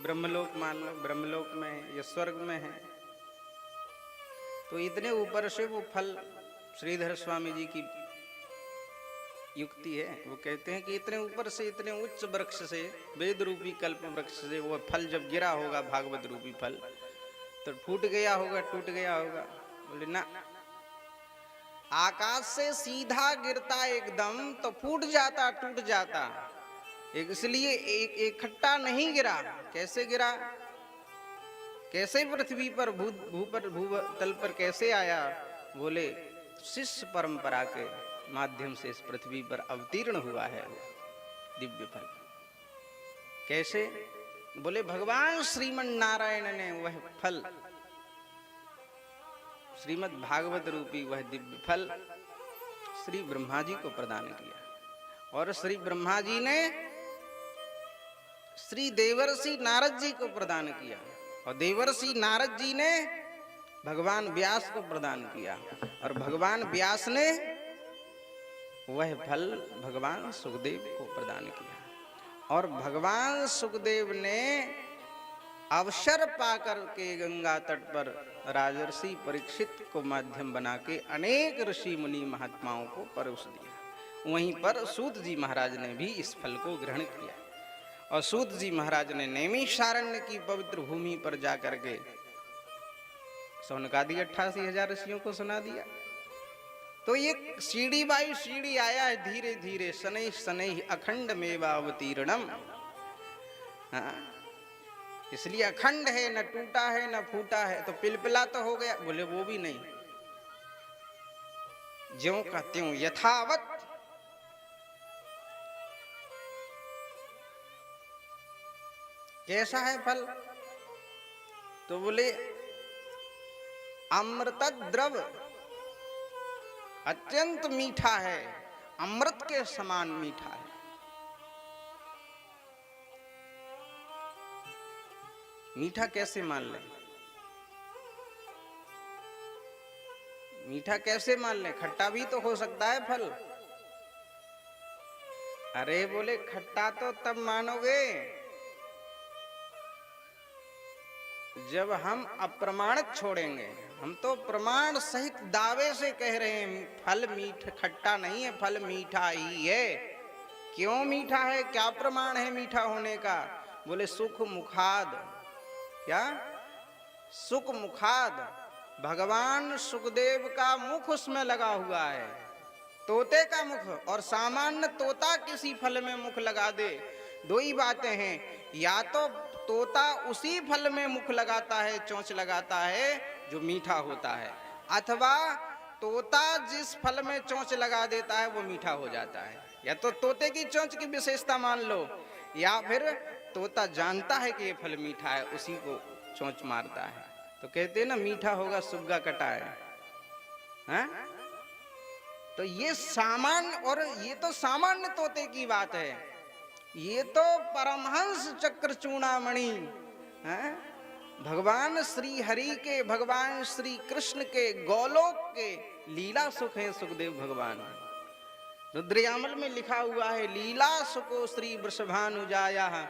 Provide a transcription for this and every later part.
ब्रह्मलोक मान लो, ब्रह्मलोक में है या स्वर्ग में है, तो इतने ऊपर से वो फल, श्रीधर स्वामी जी की युक्ति है, वो कहते हैं कि इतने ऊपर से, इतने उच्च वृक्ष से, वेद रूपी कल्प वृक्ष से वो फल जब गिरा होगा, भागवत रूपी फल, तो फूट गया होगा, टूट गया होगा। बोले ना, आकाश से सीधा गिरता एकदम तो फूट जाता, टूट जाता, इसलिए एक इकट्ठा नहीं गिरा। कैसे गिरा, कैसे पृथ्वी पर भूतल पर कैसे आया? बोले शिष्य परंपरा के माध्यम से इस पृथ्वी पर अवतीर्ण हुआ है वो दिव्य फल। कैसे? बोले भगवान श्रीमन नारायण ने वह फल, श्रीमद् भागवत रूपी वह दिव्य फल श्री ब्रह्मा जी को प्रदान किया, और श्री ब्रह्मा जी ने श्री देवर्षि नारद जी को प्रदान किया, और देवर्षि नारद जी ने भगवान व्यास को प्रदान किया, और भगवान व्यास ने वह फल भगवान सुखदेव को प्रदान किया, और भगवान सुखदेव ने अवसर पाकर के गंगा तट पर राजर्षि परीक्षित को माध्यम बना के अनेक ऋषि मुनि महात्माओं को परोस दिया। वहीं पर सूत जी महाराज ने भी इस फल को ग्रहण किया, और सूत जी महाराज ने नैमिषारण्य की पवित्र भूमि पर जाकर के सौनकादि 88,000 ऋषियों को सुना दिया। तो ये सीढ़ी बाई सीढ़ी आया है, धीरे धीरे शनै शनै अखंड मेवावतीर्णम। इसलिए अखंड है, न टूटा है न फूटा है। तो पिलपिला तो हो गया, बोले वो भी नहीं, ज्यों का त्यों यथावत। कैसा है फल? तो बोले अमृत द्रव, अत्यंत मीठा है, अमृत के समान मीठा है। मीठा कैसे मान ले? मीठा कैसे मान ले? खट्टा भी तो हो सकता है फल। अरे बोले खट्टा तो तब मानोगे जब हम अप्रमाणित छोड़ेंगे। हम तो प्रमाण सहित दावे से कह रहे हैं फल मीठा, खट्टा नहीं है, फल मीठा ही है। क्यों मीठा है? क्या प्रमाण है मीठा होने का? बोले सुख मुखाद। क्या? सुख मुखाद। भगवान सुखदेव का मुख उसमें लगा हुआ है, तोते का मुख। और सामान्य तोता किसी फल में मुख लगा दे, दो ही बातें हैं, या तो तोता उसी फल में मुख लगाता है, चोंच लगाता है जो मीठा होता है, अथवा तोता जिस फल में चोंच लगा देता है वो मीठा हो जाता है। या तो तोते की चोंच की विशेषता मान लो, या फिर तोता जानता है कि ये फल मीठा है, उसी को चोंच मारता है। तो कहते हैं ना मीठा होगा सुग्गा कटा है? तो ये सामान्य, और ये तो सामान्य तोते की बात है। ये तो परमहंस चक्र चूड़ामणि है, भगवान श्री हरि के, भगवान श्री कृष्ण के गोलोक के लीला सुख है सुखदेव भगवान। रुद्रयामल में लिखा हुआ है लीला सुको श्री वृषभानुजाया है।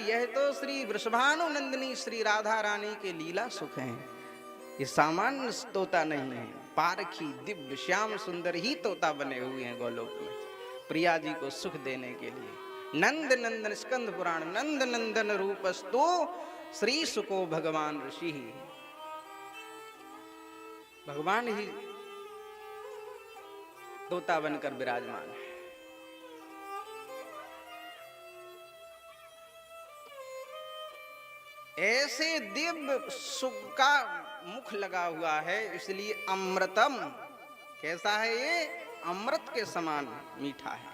यह तो श्री वृषभानु नंदिनी श्री राधा रानी के लीला सुख हैं। ये सामान्य तोता नहीं है, पारखी दिव्य श्याम सुंदर ही तोता बने हुए हैं गोलोक में प्रिया जी को सुख देने के लिए। नंद नंदन स्कंद पुराण नंद नंदन रूपस्तु श्री सुको भगवान ऋषि। भगवान ही तोता बनकर विराजमान है। ऐसे दिव्य सुख का मुख लगा हुआ है, इसलिए अमृतम। कैसा है ये? अमृत के समान मीठा है,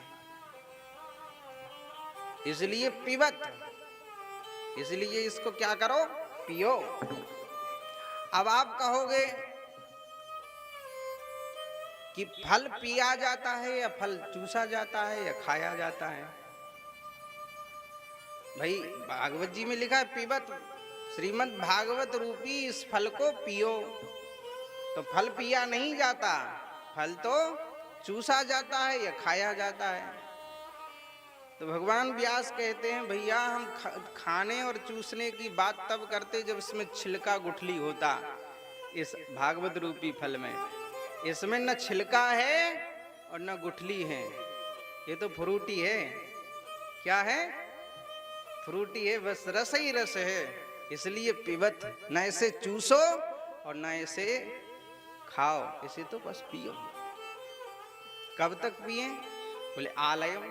इसलिए पीवत। इसलिए इसको क्या करो? पियो। अब आप कहोगे कि फल पिया जाता है या फल चूसा जाता है या खाया जाता है? भाई भागवत जी में लिखा है पीवत, श्रीमद् भागवत रूपी इस फल को पियो। तो फल पिया नहीं जाता, फल तो चूसा जाता है या खाया जाता है। तो भगवान व्यास कहते हैं भैया हम खाने और चूसने की बात तब करते जब इसमें छिलका गुठली होता। इस भागवत रूपी फल में इसमें न छिलका है और न गुठली है, ये तो फ्रूटी है। क्या है? फ्रूटी है, बस रस ही रस है। इसलिए पिबत, न इसे चूसो और न इसे खाओ, इसे तो बस पियो। कब तक पिए? बोले आलयम,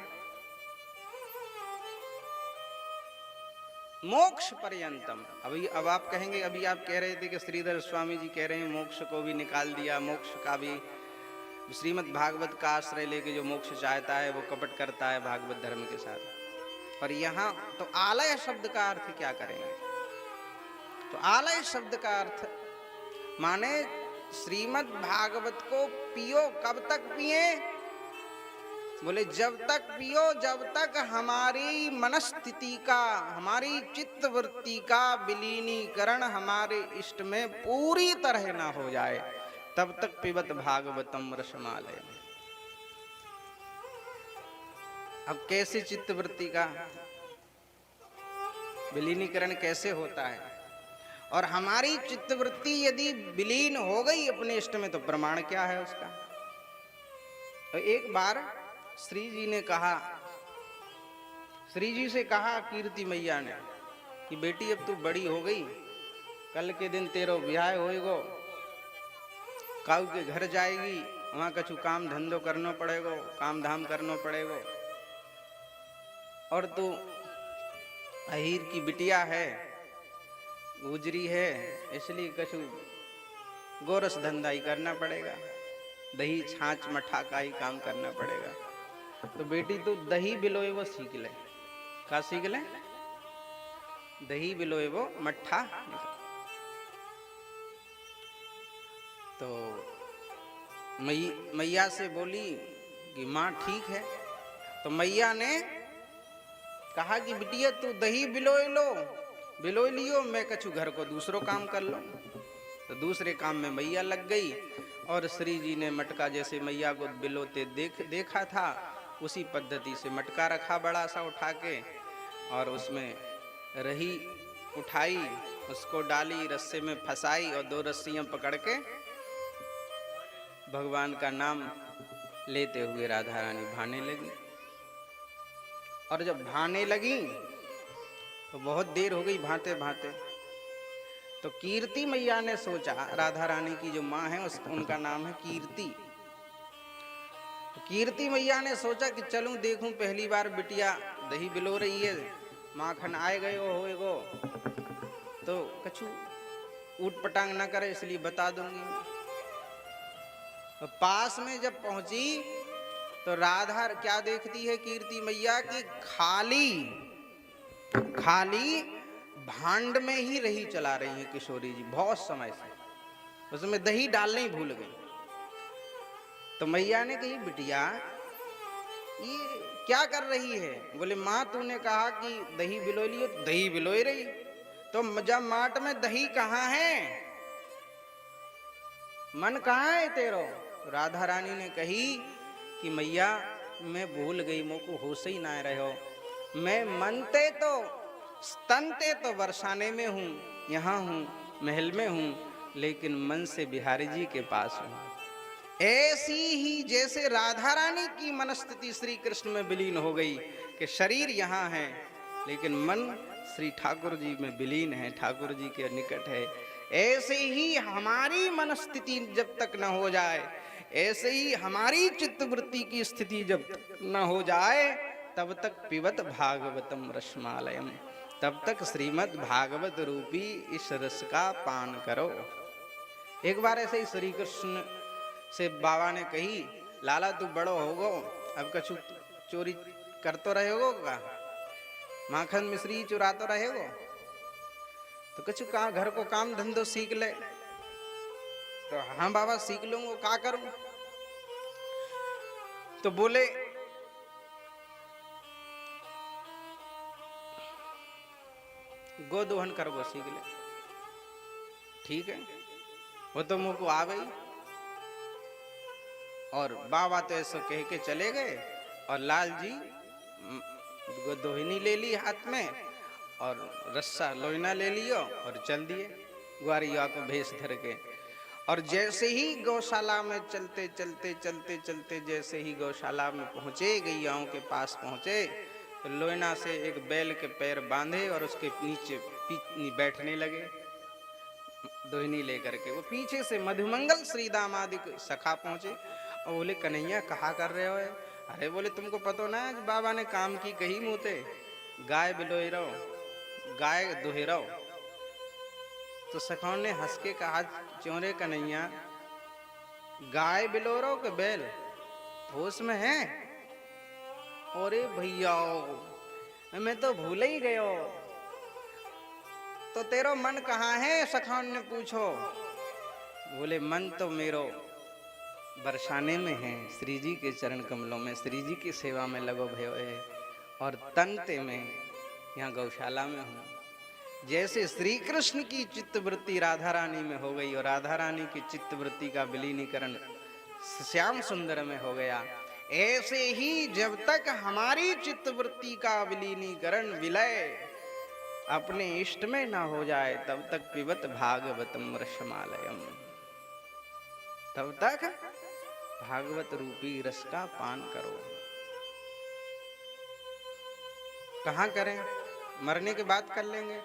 मोक्ष पर्यंतम। अभी अब आप कहेंगे, अभी आप कह रहे थे कि श्रीधर स्वामी जी कह रहे हैं मोक्ष को भी निकाल दिया, मोक्ष का भी, श्रीमद् भागवत का आश्रय लेके जो मोक्ष चाहता है वो कपट करता है भागवत धर्म के साथ। और यहाँ तो आलय शब्द का अर्थ क्या करेंगे? तो आलय शब्द का अर्थ माने श्रीमद् भागवत को पियो। कब तक पिए? बोले जब तक पियो जब तक हमारी मनस्थिति का, हमारी चित्त वृत्ति का विलीनीकरण हमारे इष्ट में पूरी तरह ना हो जाए, तब तक पिबत भागवतम रसमालय। अब कैसे चित्त वृत्ति का विलीनीकरण कैसे होता है? और हमारी चित्त वृत्ति यदि विलीन हो गई अपने इष्ट में तो प्रमाण क्या है उसका? तो एक बार श्री जी ने कहा, श्री जी से कहा कीर्ति मैया ने कि बेटी अब तू बड़ी हो गई, कल के दिन तेरो ब्याह होएगो, काऊ के घर जाएगी, वहां कछु काम धंधो करना पड़ेगो, काम धाम करना पड़ेगो। और तू अहीर की बिटिया है, गुजरी है, इसलिए कछु गोरस धंधा ही करना पड़ेगा, दही छाछ मठा का ही काम करना पड़ेगा। तो बेटी तू दही बिलोए वो सीख ले। क्या सीख ले? दही बिलोए वो मठा। तो मैया से बोली कि माँ ठीक है। तो मैया ने कहा कि बिटिया तू दही बिलोए लियो, मैं कछु घर को दूसरो काम कर लो। तो दूसरे काम में मैया लग गई और श्री जी ने मटका जैसे मैया को बिलोते देखा था उसी पद्धति से मटका रखा बड़ा सा उठा के, और उसमें रही उठाई, उसको डाली, रस्से में फंसाई और 2 रस्सियां पकड़ के भगवान का नाम लेते हुए राधा रानी भाने लगी। और जब भाने लगी तो बहुत देर हो गई भांते भांते। तो कीर्ति मैया ने सोचा, राधा रानी की जो माँ है उनका नाम है कीर्ति। तो कीर्ति मैया ने सोचा कि चलूं देखूं, पहली बार बिटिया दही बिलो रही है, माखन आए गए होएगो तो कछु ऊट पटांग ना करे, इसलिए बता दूंगी। तो पास में जब पहुंची तो राधा क्या देखती है कीर्ति मैया की खाली भांड में ही रही चला रही है किशोरी जी बहुत समय से, उसमें दही डालने ही भूल गई। तो मैया ने कही बिटिया ये क्या कर रही है? बोले माँ तूने कहा कि दही बिलो लियो, दही बिलोई रही। तो जब माट में दही कहाँ है, मन कहाँ है तेरो? तो राधा रानी ने कही कि मैया मैं भूल गई, मोको होश ही ना रहो, मैं मनते तो स्तनते तो बरसाने में हूँ, यहाँ हूँ, महल में हूँ, लेकिन मन से बिहारी जी के पास हूँ। ऐसी ही जैसे राधा रानी की मनस्थिति श्री कृष्ण में विलीन हो गई कि शरीर यहाँ है लेकिन मन श्री ठाकुर जी में विलीन है, ठाकुर जी के निकट है, ऐसे ही हमारी मनस्थिति जब तक न हो जाए, ऐसे ही हमारी चित्तवृत्ति की स्थिति जब तक न हो जाए, तब तक पिबत भागवतम रसमालयम, तब तक श्रीमद् भागवत रूपी इस रस का पान करो। एक बार ऐसे ही श्री कृष्ण से बाबा ने कही, लाला तू बड़ो होगो, अब कछु चोरी करतो रहेगो का, माखन मिश्री चुरातो रहेगो, तो कछु कहा घर को काम धंधो सीख ले। तो हाँ बाबा सीख लूंगा, क्या करूं? तो बोले गोदोहन करबो सीख ले। ठीक है, वो तो मुझको आ गई। और बाबा तो ऐसा कह के चले गए और लाल जी दोहिनी ले ली हाथ में और रस्सा लोइना ले लियो और चल दिए ग्वारिया को भेष धर के। और जैसे ही गौशाला में चलते चलते चलते चलते जैसे ही गौशाला में पहुंचे, गैयाओं के पास पहुंचे, तो लोइना से एक बैल के पैर बांधे और उसके नीचे बैठने लगे दोहिनी लेकर के। वो पीछे से मधुमंगल श्री दामादिक सखा पहुंचे और बोले कन्हैया कहा कर रहे हो? अरे बोले तुमको पता ना आज बाबा ने काम की कही मुँहते, गाय बिलोई रहो, गाय दुहे रहो। तो सखाओं ने हंस के कहा चोरे कन्हैया, गाय बिलो रहो कि बैल होश में है? अरे भैया मैं तो भूल ही गयो। तो तेरो मन कहाँ है? सखान ने पूछो। बोले मन तो मेरो बरसाने में है, श्री जी के चरण कमलों में, श्री जी की सेवा में लगो भयो है, और तनते में यहाँ गौशाला में हूँ। जैसे श्री कृष्ण की चित्तवृत्ति राधा रानी में हो गई और राधा रानी की चित्तवृत्ति का विलीनीकरण श्याम सुंदर में हो गया, ऐसे ही जब तक हमारी चित्तवृत्ति का विलीनीकरण विलय अपने इष्ट में ना हो जाए तब तक पिबत भागवतम रसमालयम, तब तक भागवत रूपी रस का पान करो। कहाँ करें? मरने के बाद कर लेंगे,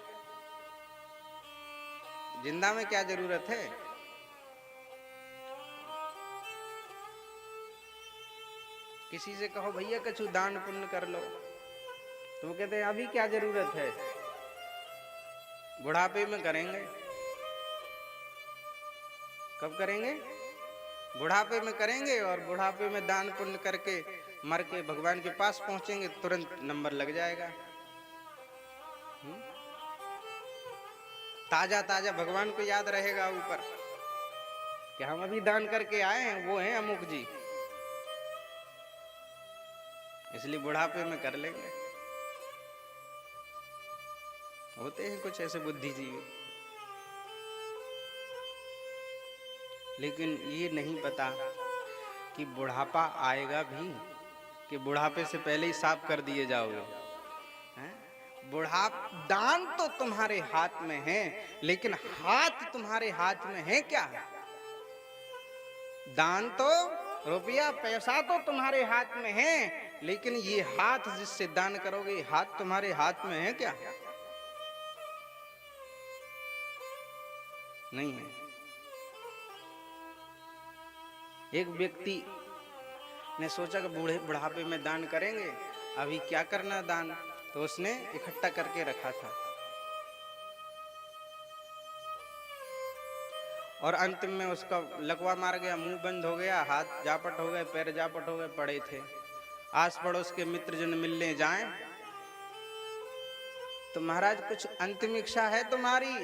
जिंदा में क्या जरूरत है? किसी से कहो भैया कुछ दान पुण्य कर लो, तो वो कहते हैं अभी क्या जरूरत है, बुढ़ापे में करेंगे। कब करेंगे? बुढ़ापे में करेंगे, और बुढ़ापे में दान पुण्य करके मर के भगवान के पास पहुंचेंगे, तुरंत नंबर लग जाएगा। ताजा ताजा भगवान को याद रहेगा ऊपर कि हम अभी दान करके आए हैं, वो हैं अमुक जी, इसलिए बुढ़ापे में कर लेंगे। होते हैं कुछ ऐसे बुद्धिजीवी, लेकिन ये नहीं पता कि बुढ़ापा आएगा भी, कि बुढ़ापे से पहले ही साफ कर दिए जाओगे। दान तो तुम्हारे हाथ में है, लेकिन हाथ तुम्हारे हाथ में है क्या? दान तो रुपया पैसा तो तुम्हारे हाथ में है, लेकिन ये हाथ जिससे दान करोगे, हाथ तुम्हारे हाथ में है क्या? नहीं है। एक व्यक्ति ने सोचा कि बुढ़ापे में दान करेंगे, अभी क्या करना दान, तो उसने इकट्ठा करके रखा था, और अंतिम में उसका लकवा मार गया, मुंह बंद हो गया, हाथ जापट हो गए, पैर जापट हो गए, पड़े थे। आस पड़ोस के मित्रजन मिलने जाएं तो महाराज कुछ अंतिम इच्छा है तुम्हारी?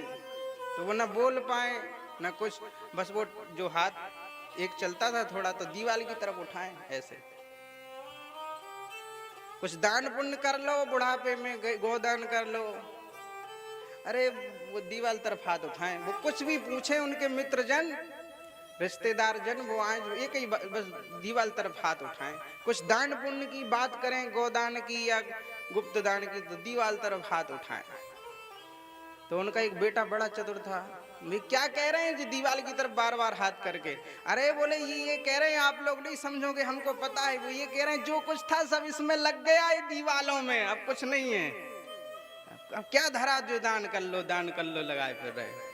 तो वो ना बोल पाए ना कुछ, बस वो जो हाथ एक चलता था थोड़ा, तो दीवाल की तरफ उठाएं ऐसे, कुछ दान पुण्य कर लो, बुढ़ापे में गोदान कर लो। अरे वो दीवाल तरफ हाथ उठाएं, वो कुछ भी पूछे उनके मित्र जन रिश्तेदार जन, वो आज एक ही बस दीवाल तरफ हाथ उठाएं। कुछ दान पुण्य की बात करें, गोदान की या गुप्त दान की, तो दीवाल तरफ हाथ उठाएं। तो उनका एक बेटा बड़ा चतुर था, मैं क्या कह रहे हैं जी दीवाल की तरफ बार बार हाथ करके? अरे बोले ये कह रहे हैं आप लोग नहीं समझोगे, हमको पता है। वो ये कह रहे हैं जो कुछ था सब इसमें लग गया है दीवालों में, अब कुछ नहीं है, अब क्या धरा जो दान कर लो लगाए फिर रहे।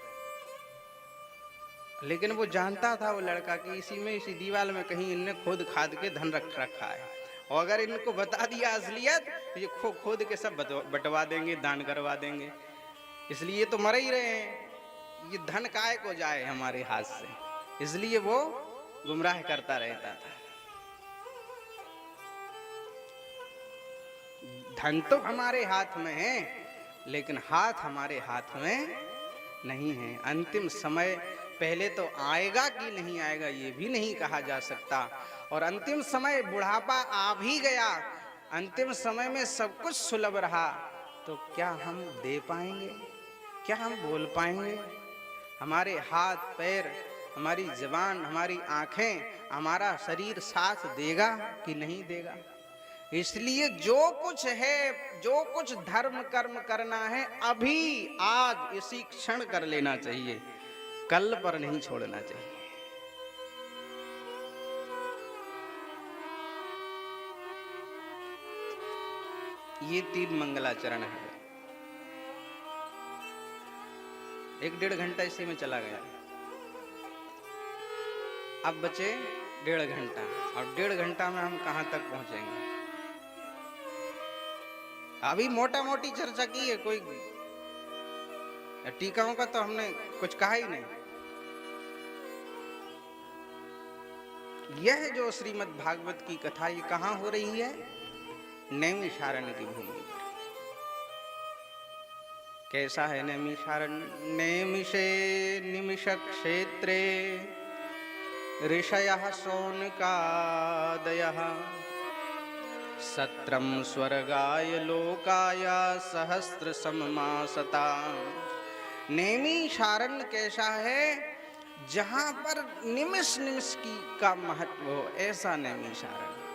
लेकिन वो जानता था वो लड़का कि इसी दीवाल में कहीं इनने खोद खाद के धन रख रखा है, और अगर इनको बता दिया असलियत तो ये खोद के सब बंटवा देंगे, दान करवा देंगे। इसलिए तो मर ही रहे हैं, ये धन काय को जाए हमारे हाथ से, इसलिए वो गुमराह करता रहता था। धन तो हमारे हाथ में है, लेकिन हाथ हमारे हाथ में नहीं है। अंतिम समय पहले तो आएगा कि नहीं आएगा ये भी नहीं कहा जा सकता, और अंतिम समय बुढ़ापा आ भी गया, अंतिम समय में सब कुछ सुलभ रहा, तो क्या हम दे पाएंगे? क्या हम बोल पाएंगे? हमारे हाथ पैर, हमारी जबान, हमारी आंखें, हमारा शरीर साथ देगा कि नहीं देगा? इसलिए जो कुछ है, जो कुछ धर्म कर्म करना है, अभी आज इसी क्षण कर लेना चाहिए, कल पर नहीं छोड़ना चाहिए। ये 3 मंगलाचरण है। 1-1.5 घंटा इसी में चला गया। अब बचे 1.5 घंटा, और 1.5 घंटा में हम कहां तक पहुंचेंगे? अभी मोटा मोटी चर्चा की है, कोई टीकाओं का तो हमने कुछ कहा ही नहीं। यह जो श्रीमद् भागवत की कथा, ये कहां हो रही है? नैमिषारण्य की भूमि पर। कैसा है नैमिषारण्य? नैमिषे निमिष क्षेत्रे ऋषयः शौनकादयः सत्रम स्वर्गाय लोकाय सहस्र सममासता। नैमिषारण्य कैसा है? जहां पर निमिष निमिष की का महत्व हो, ऐसा नैमिषारण्य।